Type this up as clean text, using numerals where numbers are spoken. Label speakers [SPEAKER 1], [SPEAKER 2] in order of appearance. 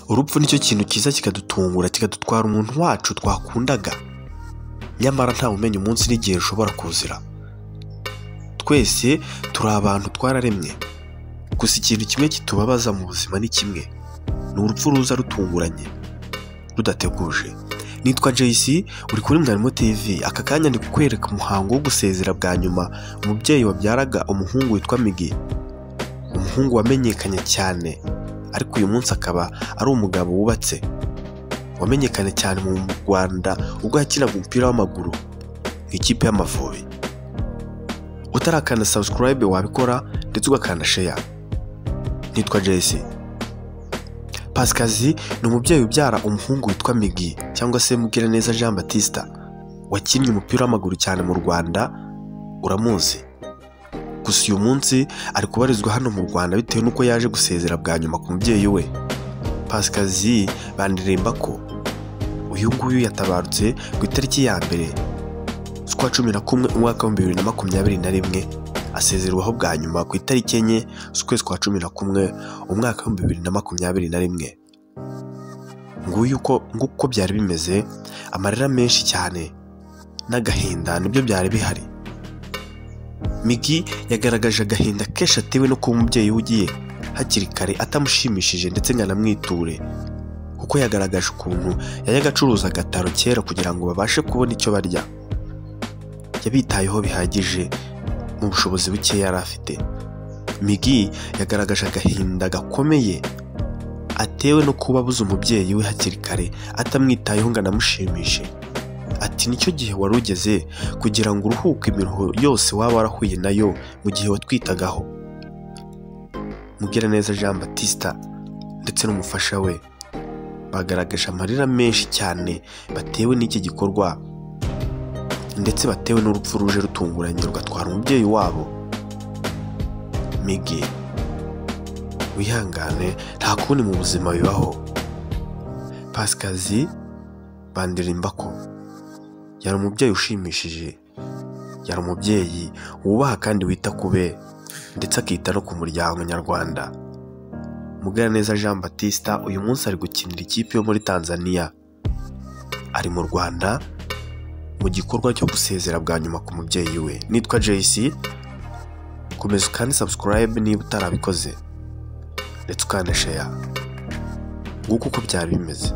[SPEAKER 1] urupfu nicyo kintu kiza kikadutungura kikadutwara umuntu wacu twakundaga, nyamara nta umenya umunsi n'igihe ushobora kuzira. Twese turi abantu twararemwe, gusa ikintu kimwe kitubabaza mu buzima ni kimwe, ni urupfu ruza rutunguranye rudateguje. Nitwa JC, uri kuri Mwarimu TV. Aka kanya ndi kukwereka umuhango wo gusezera bwa nyuma umubyeyi wabyaraga umuhungu witwa Migi, umuhungu wamenyekanye cyane ariko uyu munsi akaba ari umugabo wubatse, wamenyekanye cyane mu Rwanda ubwo yakinaga umupira w'amaguru mu ikipe y'Amavubi. Utarakanda subscribe wabikora ndetse ugakanda share. Nitwa JC. Pasikazi ni umubyeyi ubyara umuhungu witwa Migi cyangwa se Mugiraneza Jean Baptiste, wakinnye umupira w'amaguru cyane mu Rwanda, uramuzi. Gusa uyu munsi ari kubarizwa hano mu Rwanda bitewe n'uko yaje gusezera bwa nyuma ku mubyeyi we. Pasikazi bandirimba ko uyu nguyu yatabarutse ku itariki ya mbere z'ukwa 11 umwaka wa 2021, asezerwaho bwa nyuma ku itariki 4 z'ukwezi kwa 11 umwaka wa 2021. Nguko byari bimeze, amarira menshi cyane n'agahinda nibyo byari bihari. Migi yagaragaje agahinda kenshi atewe no kuba umubyeyi ugiye hakiri kare atamushimishije ndetse nganamwiture, kuko yagaragaje ukuntu yayaga acuruza agataro kera kugira ngo babashe kubona icyo barya. Yabitayeho bihagije mu bushobozi buke yari afite. Migi yagaragaje agahinda gakomeye atewe no kuba abuze umubyeyi we hakiri kare atamwitayeho ngo anamushimishe. Ati nicyo gihe wari ugeze kugira ngo uruhuke imiruho yose waba warahuye nayo mu gihe watwitagaho. Mugiraneza Jean Baptiste ndetse n'umufasha we bagaragaje amarira menshi cyane batewe n'iki gikorwa, ndetse batewe n'urupfu ruje rutunguranye rugatwara umubyeyi wabo. Migi, wihangane, nta kundi mu buzima bibaho. Pasikazi bandirimba ko yari umubyeyi ushimishije, yari umubyeyi wubaha kandi wita ku be ndetse akita no ku muryango nyarwanda. Mugiraneza Jean Baptiste uyu munsi ari gukinira ikipe yo muri Tanzania, ari mu Rwanda mu gikorwa cyo gusezera bwa nyuma ku mubyeyi we. Nitwa JC, komeza ukande subscribe niba utarabikoze ndetse ukande share. Nguko uko byari bimeze.